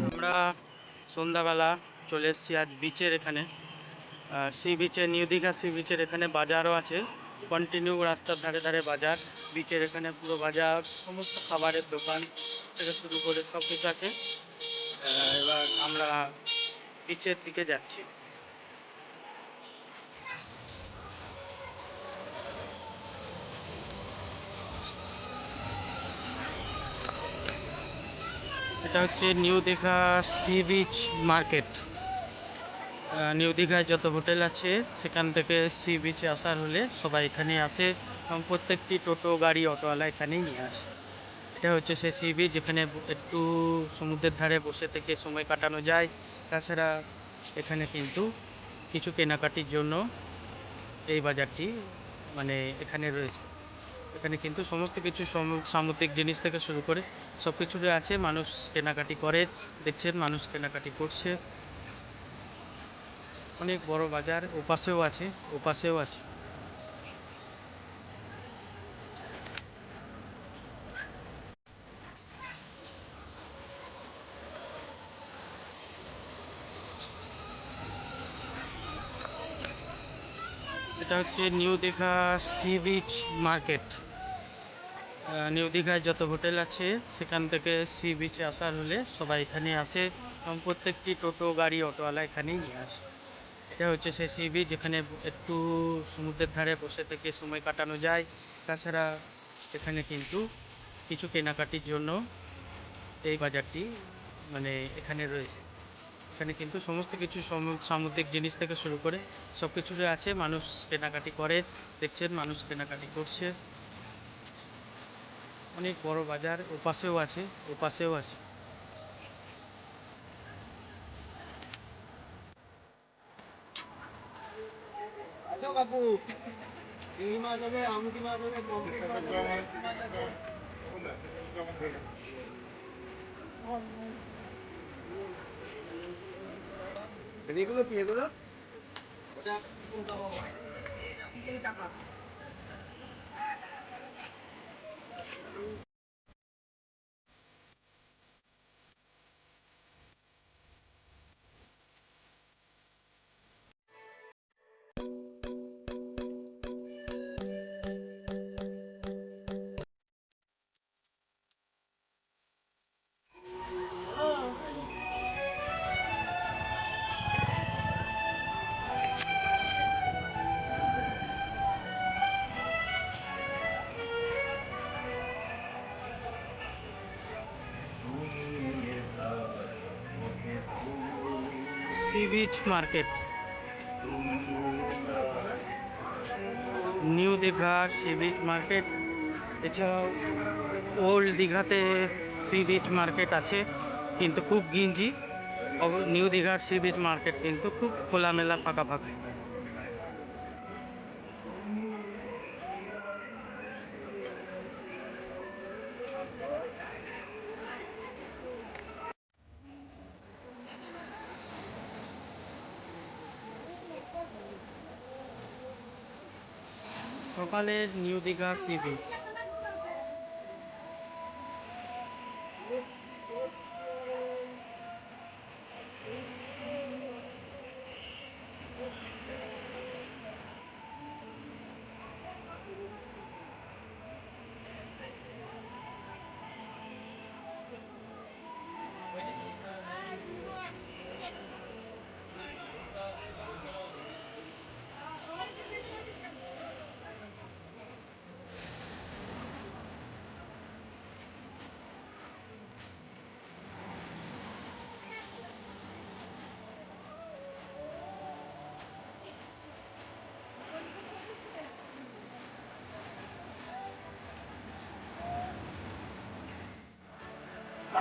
আমরা সন্ধ্যাবেলা চলে এসেছি আজ বিচের এখানে। সি বিচে, নিউ দীঘা সি বিচের এখানে বাজারও আছে। কন্টিনিউ রাস্তার ধারে ধারে বাজার। বিচের এখানে পুরো বাজার, সমস্ত খাবারের দোকান থেকে শুরু করে সব কিছু আছে। এবার আমরা বিচের দিকে যাচ্ছি। এটা হচ্ছে new Digha sea beach market. New দীঘায় যত হোটেল আছে সেখান থেকে সি বিচে আসার হলে সবাই এখানে আসে, এবং প্রত্যেকটি টোটো গাড়ি অটোওয়ালা এখানেই নিয়ে আসে। এটা হচ্ছে সে সি বিচ যেখানে একটু সমুদ্রের ধারে বসে থেকে সময় কাটানো যায়। তাছাড়া এখানে কিন্তু কিছু কেনাকাটির জন্য এই বাজারটি মানে এখানে রয়েছে। এখানে কিন্তু সমস্ত কিছু সামুদ্রিক জিনিস থেকে শুরু করে সব কিছুই আছে। মানুষ কেনাকাটি করে, দেখছেন মানুষ কেনাকাটি করছে। অনেক বড় বাজার, ওপাশেও আছে, ওপাশেও আছে। এটা হচ্ছে new Digha sea beach market. New দীঘায় যত হোটেল আছে সেখান থেকে সি বিচে আসার হলে সবাই এখানে আসে, এবং প্রত্যেকটি টোটো গাড়ি অটোওয়ালা এখানেই নিয়ে আসে। এটা হচ্ছে সে সি বিচ যেখানে একটু সমুদ্রের ধারে বসে থেকে সময় কাটানো যায়। তাছাড়া এখানে কিন্তু কিছু কেনাকাটির জন্য এই বাজারটি মানে এখানে রয়েছে। এখানে কিন্তু সমস্ত কিছু সামুদ্রিক জিনিস থেকে শুরু করে সব কিছুই আছে। মানুষ কেনাকাটি করে, দেখছেন মানুষ কেনাকাটি করছে। অনেক বড় বাজার, ওপাশেও আছে, ওপাশেও আছে। আচ্ছা কাকু, চিংড়ি মাছ হবে, আমুটি মাছ হবে, পমফ্রেট মাছ হবে, ভেটকি মাছ আছে। এগুলো কি এগুলো? ওটা কোনটা বাবা? টাকা। Sea beach market, new Digha sea beach market. এছাড়াও ওল্ড দীঘাতে সি বিচ মার্কেট আছে, কিন্তু খুব গিঞ্জি। নিউ দীঘার সি বিচ মার্কেট কিন্তু খুব খোলামেলা, ফাঁকা ফাঁকা। সকালের নিউ দীঘা সি বিচ।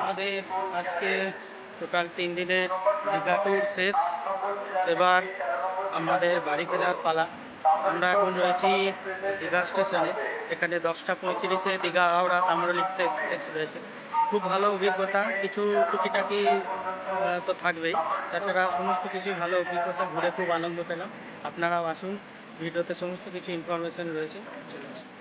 আমাদের আজকে টোটাল 3 দিনের দীঘা ট্যুর শেষ। এবার আমাদের বাড়ি ফেরার পালা। আমরা এখন রয়েছি দীঘা স্টেশনে। এখানে 10টা 35-এ দীঘা হাওড়া তাম্রলিপ্ত এক্সপ্রেস রয়েছে। খুব ভালো অভিজ্ঞতা, কিছু টুকিটাকি তো থাকবেই। তাছাড়া সমস্ত কিছু ভালো অভিজ্ঞতা, ঘুরে খুব আনন্দ পেলাম। আপনারাও আসুন, ভিডিওতে সমস্ত কিছু ইনফরমেশন রয়েছে, চলে আসুন।